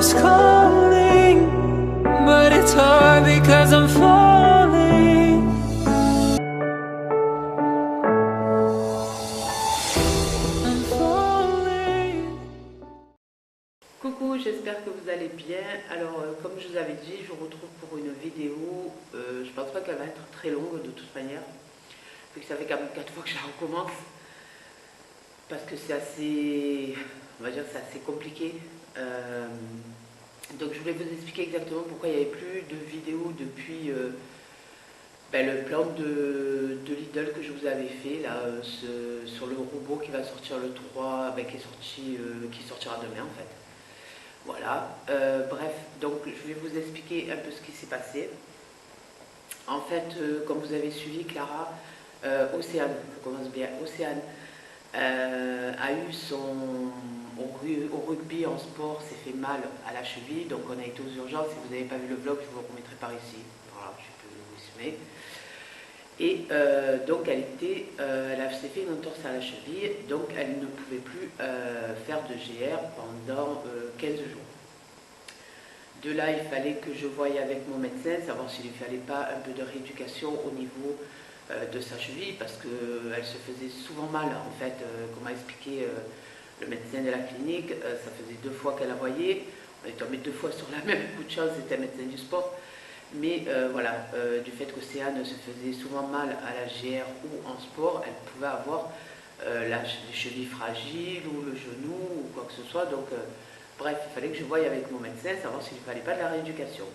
is calling, but it's hard because I'm falling. I'm falling. Coucou, j'espère que vous allez bien. Alors, comme je vous avais dit, je vous retrouve pour une vidéo. Je pense pas qu'elle va être très longue de toute manière, vu que ça fait quand même 4 fois que je la recommence. Parce que c'est assez, on va dire, c'est assez compliqué. Donc je voulais vous expliquer exactement pourquoi il n'y avait plus de vidéos depuis le plan de Lidl que je vous avais fait là, sur le robot qui va sortir le 3, qui sortira demain en fait. Voilà, bref, donc je vais vous expliquer un peu ce qui s'est passé. En fait, comme vous avez suivi, Clara, Océane, je commence bien, Océane a eu au rugby en sport, s'est fait mal à la cheville, donc on a été aux urgences. Si vous n'avez pas vu le vlog, je vous le remettrai par ici. Voilà, je peux vous résumer. Et donc elle s'est fait une entorse à la cheville, donc elle ne pouvait plus faire de GR pendant 15 jours. De là, il fallait que je voie avec mon médecin, savoir s'il ne fallait pas un peu de rééducation au niveau de sa cheville, parce qu'elle se faisait souvent mal, en fait, comme m'a expliqué le médecin de la clinique. Ça faisait 2 fois qu'elle la voyait, on est tombé 2 fois sur la même coup de chance, c'était un médecin du sport. Mais voilà, du fait qu'Océane se faisait souvent mal à la GR ou en sport, elle pouvait avoir les chevilles fragiles ou le genou ou quoi que ce soit. Donc bref, il fallait que je voie avec mon médecin, savoir s'il ne fallait pas de la rééducation.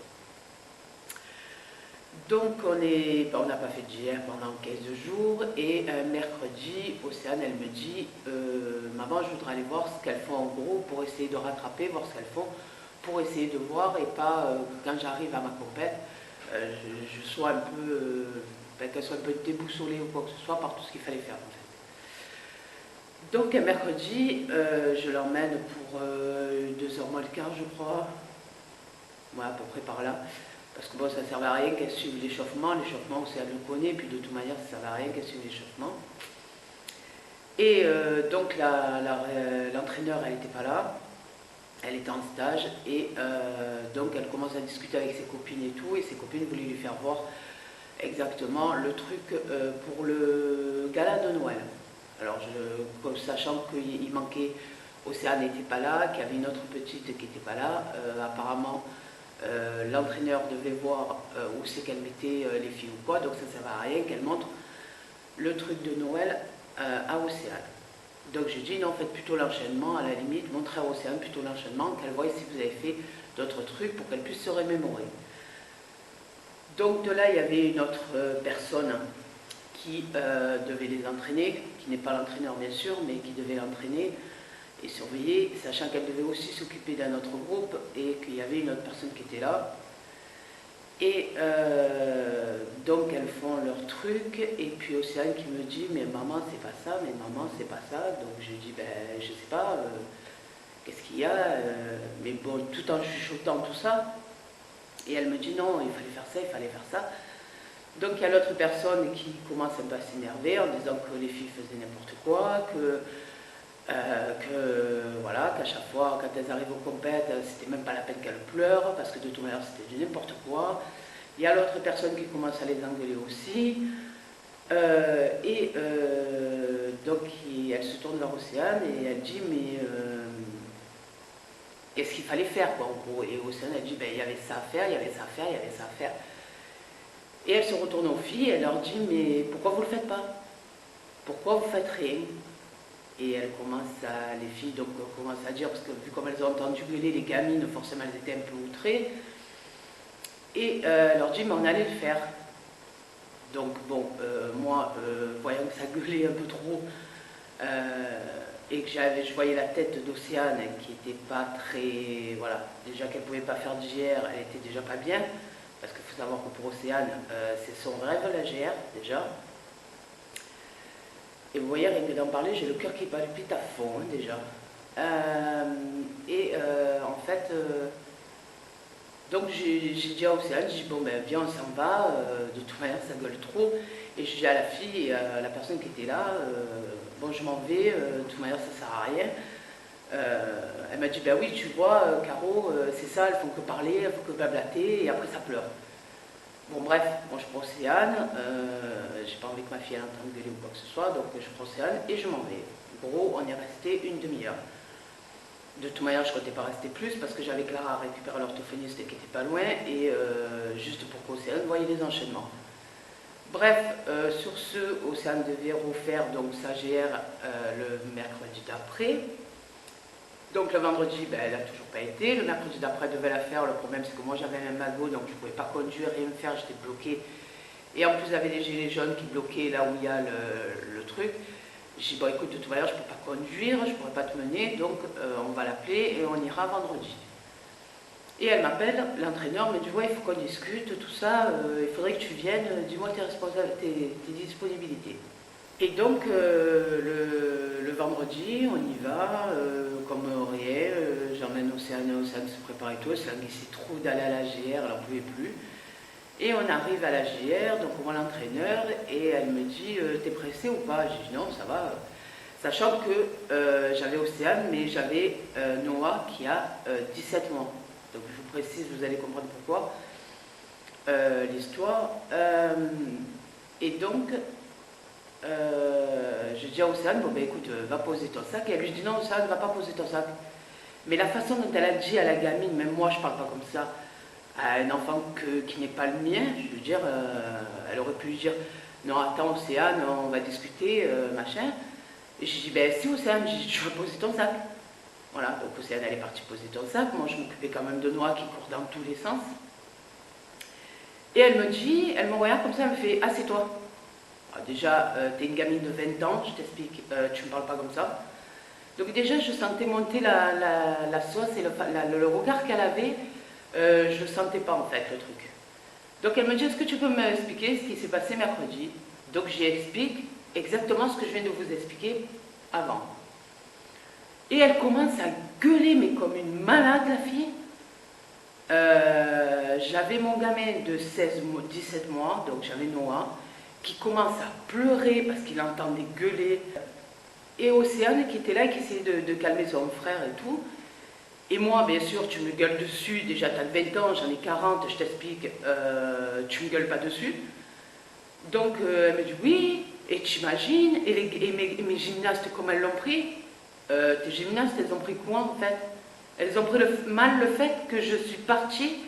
Donc on n'a pas fait de GR pendant 15 jours et mercredi, Océane elle me dit maman, je voudrais aller voir ce qu'elles font en gros pour essayer de rattraper, voir ce qu'elles font, pour essayer de voir et pas quand j'arrive à ma compète, je sois un peu, qu'elle soit un peu déboussolée ou quoi que ce soit par tout ce qu'il fallait faire en fait. Donc mercredi, je l'emmène pour 2h moins le quart je crois, ouais, à peu près par là. Parce que bon, ça ne servait à rien qu'elle suive l'échauffement. L'échauffement, aussi, elle le connaît, puis de toute manière, ça ne servait à rien qu'elle suive l'échauffement. Et donc, l'entraîneur, elle n'était pas là. Elle était en stage. Et donc, elle commence à discuter avec ses copines et tout. Et ses copines voulaient lui faire voir exactement le truc pour le gala de Noël. Alors, sachant qu'il manquait, Océane n'était pas là, qu'il y avait une autre petite qui n'était pas là. Apparemment, l'entraîneur devait voir où c'est qu'elle mettait les filles ou quoi, donc ça ne servait à rien qu'elle montre le truc de Noël à Océane. Donc j'ai dit non, faites plutôt l'enchaînement, à la limite, montrez à Océane plutôt l'enchaînement, qu'elle voie si vous avez fait d'autres trucs pour qu'elle puisse se remémorer. Donc de là, il y avait une autre personne qui devait les entraîner, qui n'est pas l'entraîneur bien sûr, mais qui devait l'entraîner et surveiller, sachant qu'elle devait aussi s'occuper d'un autre groupe et qu'il y avait une autre personne qui était là. Et donc elles font leur truc et puis Océane qui me dit mais maman c'est pas ça, mais maman c'est pas ça. Donc je dis ben je sais pas, qu'est-ce qu'il y a, mais bon, tout en chuchotant tout ça. Et elle me dit non, il fallait faire ça, il fallait faire ça. Donc il y a l'autre personne qui commence un peu à s'énerver en disant que les filles faisaient n'importe quoi, voilà, qu'à chaque fois quand elles arrivent aux compètes, c'était même pas la peine qu'elles pleurent parce que de toute manière c'était du n'importe quoi. Il y a l'autre personne qui commence à les engueuler aussi, donc elle se tourne vers Océane et elle dit mais qu'est-ce qu'il fallait faire quoi en gros. Et Océane elle dit ben il y avait ça à faire, il y avait ça à faire, il y avait ça à faire. Et elle se retourne aux filles et elle leur dit mais pourquoi vous le faites pas, pourquoi vous faites rien. Et elle commence à, les filles donc commencent à dire, parce que vu comme elles ont entendu gueuler les gamines, forcément elles étaient un peu outrées. Et elle leur dit, mais on allait le faire. Donc bon, moi, voyant que ça gueulait un peu trop, et que je voyais la tête d'Océane qui n'était pas très, voilà, déjà qu'elle ne pouvait pas faire de GR, elle était déjà pas bien, parce qu'il faut savoir que pour Océane, c'est son rêve la GR, déjà. Et vous voyez, rien que d'en parler, j'ai le cœur qui palpite à fond, hein, déjà. En fait, donc j'ai dit à Océane, j'ai dit bon ben viens on s'en va, de toute manière ça gueule trop. Et je dis à la fille, et à la personne qui était là, bon je m'en vais, de toute manière ça sert à rien. Elle m'a dit, ben oui, tu vois, Caro, c'est ça, elles font que parler, elles font que blablater, et après ça pleure. Bon bref, moi je prends Océane, j'ai pas envie que ma fille elle entende gueuler ou quoi que ce soit, donc je prends Océane et je m'en vais. Gros, on est resté une demi-heure. De toute manière, je ne comptais pas rester plus parce que j'avais Clara à récupérer l'orthophoniste qui était pas loin et juste pour qu'Océane voyait les enchaînements. Bref, sur ce, Océane devait refaire donc sa GR le mercredi d'après. Donc le vendredi, ben, elle n'a toujours pas été. Le mercredi d'après, elle devait la faire. Le problème, c'est que moi, j'avais un magot, donc je ne pouvais pas conduire, rien faire, j'étais bloquée. Et en plus, il y avait des gilets jaunes qui bloquaient là où il y a le truc. J'ai dit, bon, écoute, de toute manière, je ne peux pas conduire, je ne pourrais pas te mener, donc on va l'appeler et on ira vendredi. Et elle m'appelle, l'entraîneur me dit, ouais, il faut qu'on discute, tout ça, il faudrait que tu viennes, dis-moi tes disponibilités. Et donc, le vendredi, on y va, comme rien, j'emmène Océane se prépare et tout, Océane qui s'est trop d'aller à la GR, elle n'en pouvait plus. Et on arrive à la GR, donc on voit l'entraîneur, et elle me dit, t'es pressée ou pas? J'ai dit non, ça va. Sachant que j'avais Océane, mais j'avais Noah qui a 17 mois. Donc je vous précise, vous allez comprendre pourquoi l'histoire. Et donc, je dis à Océane, bon ben écoute, va poser ton sac. Et elle lui dit non, Océane, ne va pas poser ton sac. Mais la façon dont elle a dit à la gamine, même moi je parle pas comme ça, à un enfant qui n'est pas le mien, je veux dire, elle aurait pu lui dire non, attends Océane, on va discuter, machin. Et je dis ben si Océane, je vais poser ton sac. Voilà, donc Océane elle est partie poser ton sac, moi je m'occupais quand même de Noah qui court dans tous les sens. Et elle me dit, elle me regarde comme ça, elle me fait assieds-toi. Déjà, t'es une gamine de 20 ans, je t'explique, tu me parles pas comme ça. Donc déjà je sentais monter la sauce et le regard qu'elle avait. Je ne sentais pas en fait le truc. Donc elle me dit, est-ce que tu peux m'expliquer ce qui s'est passé mercredi? Donc j'explique exactement ce que je viens de vous expliquer avant. Et elle commence à gueuler, mais comme une malade la fille. J'avais mon gamin de 17 mois, donc j'avais Noah, qui commence à pleurer parce qu'il entendait gueuler. Et Océane qui était là, qui essayait de calmer son frère et tout. Et moi, bien sûr, tu me gueules dessus, déjà tu as 20 ans, j'en ai 40, je t'explique, tu me gueules pas dessus. Donc elle me dit oui, et t'imagines, et mes gymnastes, comment elles l'ont pris? Tes gymnastes, elles ont pris quoi en fait? Elles ont pris mal le fait que je suis partie,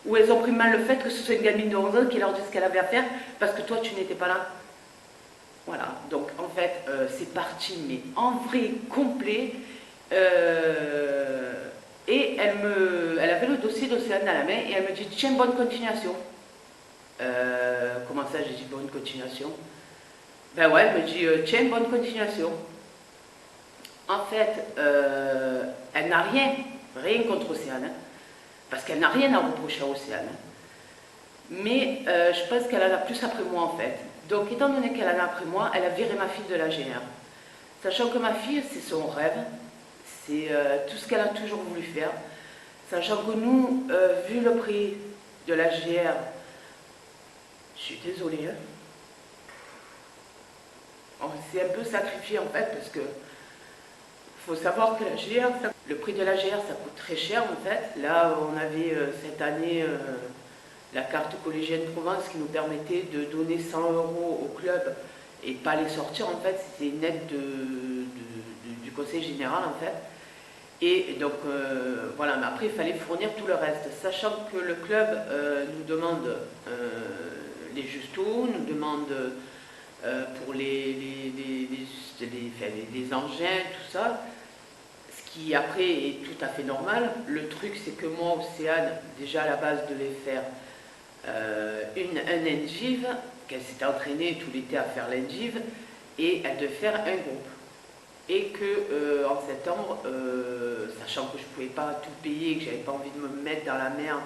ou elles ont pris mal le fait que ce soit une gamine de 11 ans qui leur dit ce qu'elle avait à faire, parce que toi tu n'étais pas là. Voilà, donc en fait, c'est parti, mais en vrai, complet. Et elle avait le dossier d'Océane à la main et elle me dit tiens, bonne continuation. Comment ça, j'ai dit bonne continuation? Ben ouais, elle me dit tiens, bonne continuation. En fait, elle n'a rien contre Océane, hein, parce qu'elle n'a rien à reprocher à Océane. Hein. Mais je pense qu'elle en a plus après moi en fait. Donc étant donné qu'elle en a après moi, elle a viré ma fille de la GR. Sachant que ma fille, c'est son rêve. C'est tout ce qu'elle a toujours voulu faire. Sachant que nous, vu le prix de la GR, je suis désolée, hein, on s'est un peu sacrifié en fait, parce que faut savoir que la GR, le prix de la GR, ça coûte très cher en fait. Là, on avait cette année la carte collégienne Provence qui nous permettait de donner 100 € au club et pas les sortir en fait. C'était une aide du conseil général en fait. Et donc voilà, mais après il fallait fournir tout le reste, sachant que le club nous demande les justos, nous demande pour les engins, tout ça, ce qui après est tout à fait normal. Le truc c'est que moi, Océane, déjà à la base devait faire un endive, qu'elle s'était entraînée tout l'été à faire l'endive, et elle devait faire un groupe. Et que en septembre, sachant que je ne pouvais pas tout payer, que j'avais pas envie de me mettre dans la merde,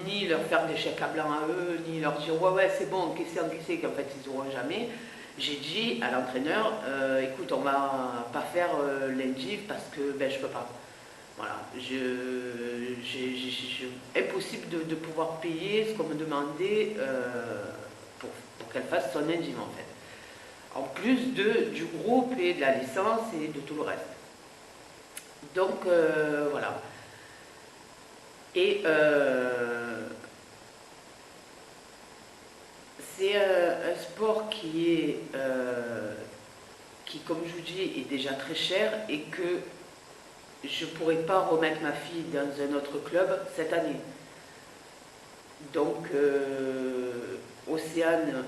ni leur faire des chèques à blanc à eux, ni leur dire ouais c'est bon, encaissez, qu'en fait ils n'auront jamais, j'ai dit à l'entraîneur, écoute, on va pas faire l'endive parce que ben, je peux pas. Voilà, impossible de pouvoir payer ce qu'on me demandait pour qu'elle fasse son endive en fait. En plus du groupe et de la licence et de tout le reste. Donc voilà. Et c'est un sport qui, comme je vous dis, est déjà très cher et que je ne pourrais pas remettre ma fille dans un autre club cette année. Donc, Océane,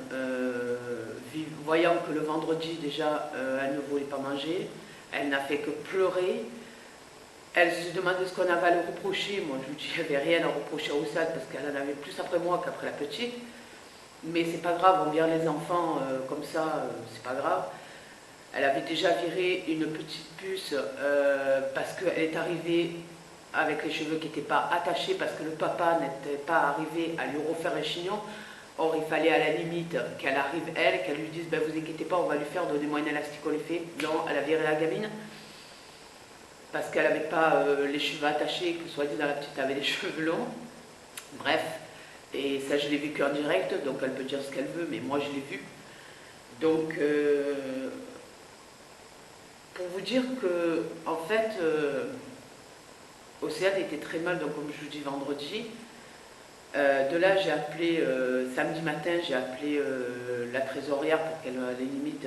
voyant que le vendredi déjà, elle ne voulait pas manger, elle n'a fait que pleurer. Elle se demandait ce qu'on avait à lui reprocher. Moi, je lui dis, il n'y avait rien à reprocher à Océane parce qu'elle en avait plus après moi qu'après la petite. Mais c'est pas grave, on vire les enfants comme ça, c'est pas grave. Elle avait déjà viré une petite puce parce qu'elle est arrivée avec les cheveux qui n'étaient pas attachés parce que le papa n'était pas arrivé à lui refaire un chignon. Or, il fallait à la limite qu'elle arrive, elle, qu'elle lui dise ben, vous inquiétez pas, on va lui faire, donnez-moi une élastique, on lui fait. Non, elle a viré la gamine parce qu'elle n'avait pas les cheveux attachés, que soit dit dans la petite avait les cheveux longs. Bref, et ça je l'ai vécu en direct, donc elle peut dire ce qu'elle veut, mais moi je l'ai vu. Donc, pour vous dire que, en fait, Océane était très mal, donc comme je vous dis vendredi. De là, j'ai appelé, samedi matin, j'ai appelé la trésorière pour qu'elle, à la limite,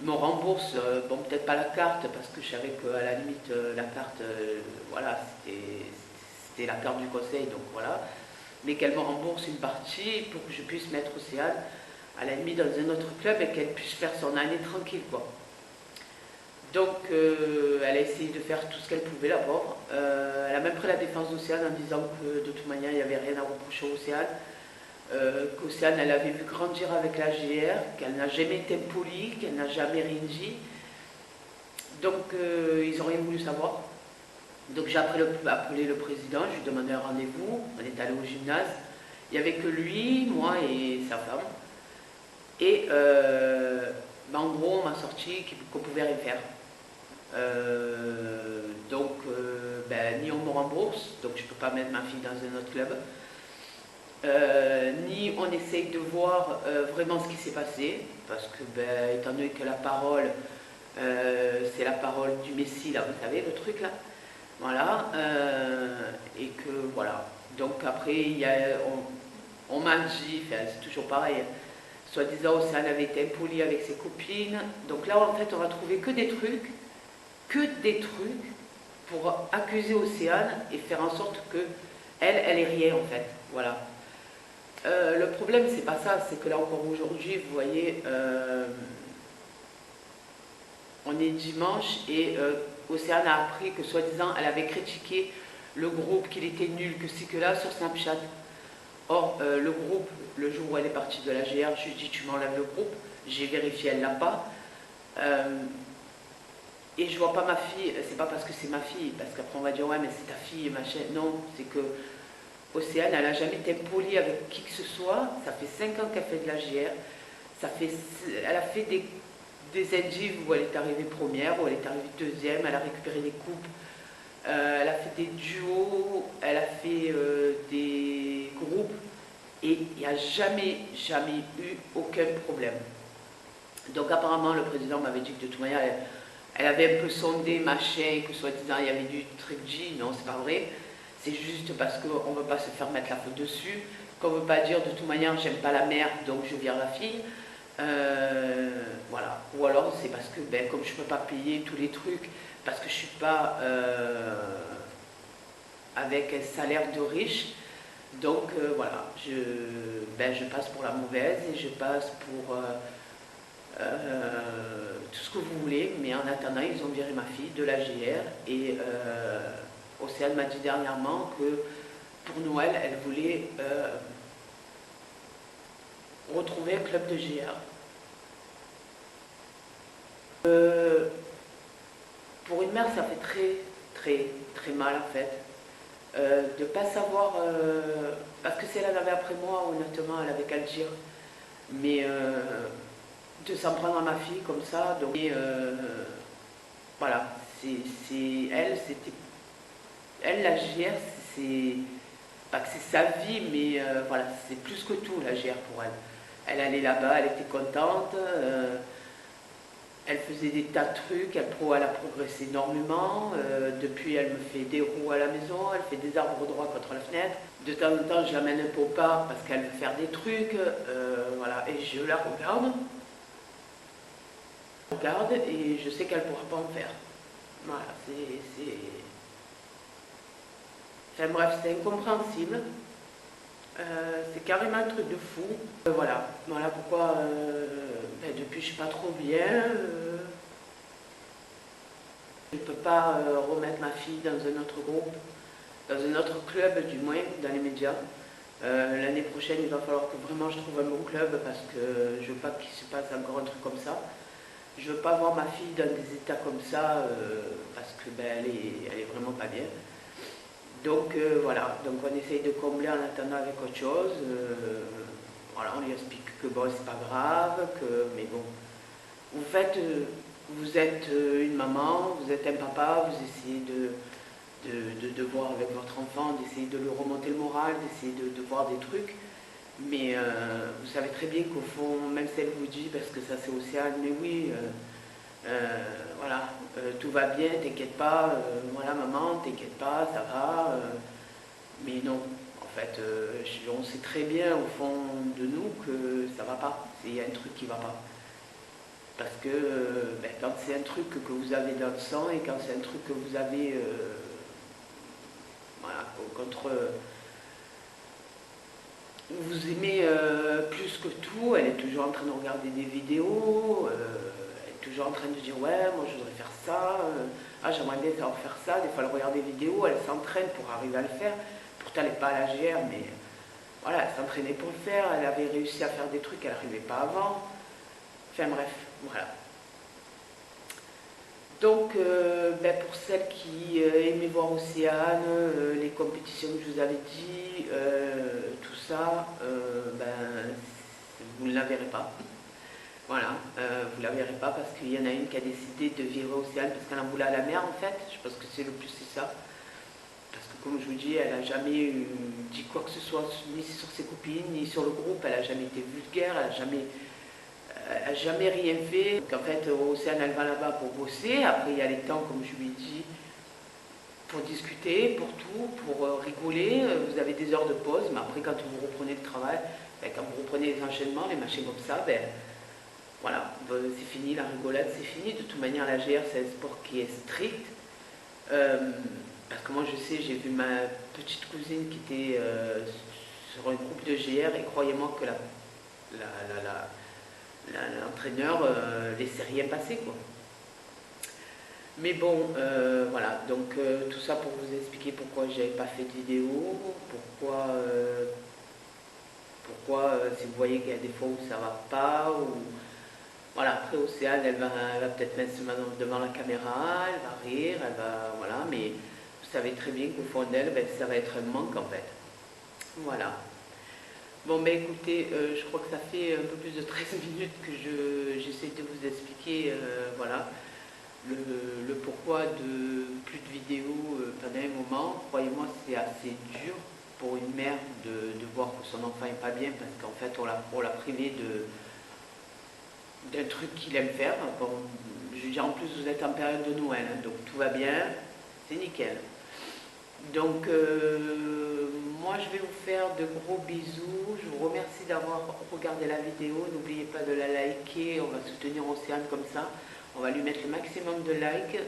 me rembourse, bon, peut-être pas la carte, parce que je savais qu'à la limite, la carte, voilà, c'était la carte du conseil, donc voilà. Mais qu'elle me rembourse une partie pour que je puisse mettre Océane, à la limite, dans un autre club et qu'elle puisse faire son année tranquille, quoi. Donc, elle a essayé de faire tout ce qu'elle pouvait, la pauvre. Elle a même pris la défense d'Océane en disant que de toute manière, il n'y avait rien à reprocher à Océane. Qu'Océane, elle avait vu grandir avec la GR, qu'elle n'a jamais été impolie, qu'elle n'a jamais rien dit. Donc, ils n'ont rien voulu savoir. Donc, j'ai appelé le président, je lui ai demandé un rendez-vous. On est allé au gymnase. Il n'y avait que lui, moi et sa femme. Et ben, en gros, on m'a sorti qu'on ne pouvait rien faire. Donc, ben, ni on me rembourse, donc je ne peux pas mettre ma fille dans un autre club, ni on essaye de voir vraiment ce qui s'est passé, parce que, ben, étant donné que la parole, c'est la parole du Messie, là, vous savez, le truc là, voilà, et que voilà. Donc après, on m'a dit, enfin, c'est toujours pareil, soi-disant Océane avait été impolie avec ses copines. Donc là, en fait, on va trouver que des trucs pour accuser Océane et faire en sorte que elle est rien, en fait. Voilà. Le problème, c'est pas ça, c'est que là, encore aujourd'hui, vous voyez, on est dimanche et Océane a appris que, soi-disant, elle avait critiqué le groupe, qu'il était nul, que ci, que là, sur Snapchat. Or, le groupe, le jour où elle est partie de la GR, je lui ai dit tu m'enlèves le groupe, j'ai vérifié, elle l'a pas. Et je vois pas ma fille, c'est pas parce que c'est ma fille, parce qu'après on va dire ouais mais c'est ta fille, machin. Non, c'est que Océane, elle a jamais été polie avec qui que ce soit, ça fait 5 ans qu'elle fait de la GR, elle a fait des NG où elle est arrivée première, où elle est arrivée deuxième, elle a récupéré des coupes. Elle a fait des duos, elle a fait des groupes et il n'y a jamais eu aucun problème. Donc apparemment le président m'avait dit que de toute manière elle avait un peu sondé machin, que soi-disant il y avait du trick G. Non, c'est pas vrai. C'est juste parce qu'on ne veut pas se faire mettre la faute dessus, qu'on ne veut pas dire de toute manière j'aime pas la mère donc je vire la fille. Voilà. Ou alors c'est parce que ben, comme je ne peux pas payer tous les trucs, parce que je ne suis pas avec un salaire de riche, donc voilà, je passe pour la mauvaise et je passe pour tout ce que vous voulez, mais en attendant ils ont viré ma fille de la GR et Océane m'a dit dernièrement que pour Noël elle voulait retrouver un club de GR. Pour une mère, ça fait très mal en fait, de ne pas savoir, parce que si elle en avait après moi, honnêtement, elle avait qu'à le dire, mais de s'en prendre à ma fille comme ça, donc, et, voilà, elle, la GR, c'est, pas que c'est sa vie, mais voilà, c'est plus que tout la GR pour elle. Elle allait là-bas, elle était contente. Elle faisait des tas de trucs, elle a progressé énormément. Depuis, elle me fait des roues à la maison, elle fait des arbres droits contre la fenêtre. De temps en temps, je l'amène un peu au parc parce qu'elle veut faire des trucs. Voilà, et je la regarde. Et je sais qu'elle ne pourra pas en faire. Voilà, Enfin bref, c'est incompréhensible. C'est carrément un truc de fou. Voilà pourquoi depuis je suis pas trop bien. Je ne peux pas remettre ma fille dans un autre groupe, dans un autre club du moins, dans les médias. L'année prochaine, il va falloir que vraiment je trouve un bon club parce que je veux pas qu'il se passe encore un truc comme ça. Je veux pas voir ma fille dans des états comme ça parce que elle est vraiment pas bien. Donc voilà, donc on essaye de combler en attendant avec autre chose. Voilà, on lui explique que bon, c'est pas grave, mais bon, vous êtes une maman, vous êtes un papa, vous essayez de voir avec votre enfant, d'essayer de lui remonter le moral, d'essayer de voir des trucs. Mais vous savez très bien qu'au fond, même si elle vous dit, parce que ça c'est Océane, mais oui, voilà, tout va bien, t'inquiète pas, voilà maman, t'inquiète pas, ça va. Mais non, en fait, on sait très bien au fond de nous que ça va pas, il y a un truc qui va pas. Parce que quand c'est un truc que vous avez dans le sang et quand c'est un truc que vous avez voilà, contre... vous aimez plus que tout, elle est toujours en train de regarder des vidéos, elle est toujours en train de dire ouais, moi je voudrais faire ça, ah j'aimerais bien savoir faire ça, des fois elle regarde des vidéos, elle s'entraîne pour arriver à le faire, pourtant elle n'est pas à la GR, mais voilà, elle s'entraînait pour le faire, elle avait réussi à faire des trucs qu'elle n'arrivait pas avant, enfin bref, voilà. Donc, pour celles qui aimaient voir Océane, les compétitions que je vous avais dit, tout ça, vous ne la verrez pas. Voilà, vous ne la verrez pas parce qu'il y en a une qui a décidé de virer Océane parce qu'elle en voulait à la mer en fait. Je pense que c'est le plus, c'est ça. Parce que comme je vous dis, elle n'a jamais dit quoi que ce soit, ni sur ses copines, ni sur le groupe. Elle n'a jamais été vulgaire, elle n'a jamais rien fait. Donc en fait, Océane, elle va là-bas pour bosser. Après, il y a les temps, comme je lui ai dit, pour discuter, pour tout, pour rigoler. Vous avez des heures de pause, mais après, quand vous reprenez le travail, quand vous reprenez les enchaînements, les machins comme ça, voilà, c'est fini, la rigolade, c'est fini. De toute manière, la GR, c'est un sport qui est strict. Parce que moi, je sais, j'ai vu ma petite cousine qui était sur un groupe de GR, et croyez-moi que l'entraîneur laissait rien passer, quoi. Mais bon, voilà, donc tout ça pour vous expliquer pourquoi j'avais pas fait de vidéo, pourquoi si vous voyez qu'il y a des fois où ça va pas, ou voilà, après Océane, elle va peut-être mettre devant la caméra, elle va rire, elle va, voilà, mais vous savez très bien qu'au fond d'elle, ça va être un manque en fait. Voilà. Bon, écoutez, je crois que ça fait un peu plus de 13 minutes que j'essaie de vous expliquer, voilà, le pourquoi de plus de vidéos pendant un moment. Croyez-moi, c'est assez dur pour une mère de voir que son enfant n'est pas bien, parce qu'en fait, on l'a privé d'un truc qu'il aime faire. Bon, je veux dire, en plus, vous êtes en période de Noël, hein, donc tout va bien, c'est nickel. Donc, moi, je vais vous faire de gros bisous. Je vous remercie d'avoir regardé la vidéo. N'oubliez pas de la liker. On va soutenir Océane comme ça. On va lui mettre le maximum de likes,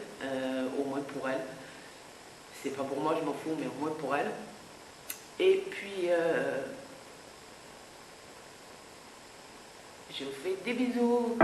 au moins pour elle. C'est pas pour moi, je m'en fous, mais au moins pour elle. Et puis, je vous fais des bisous.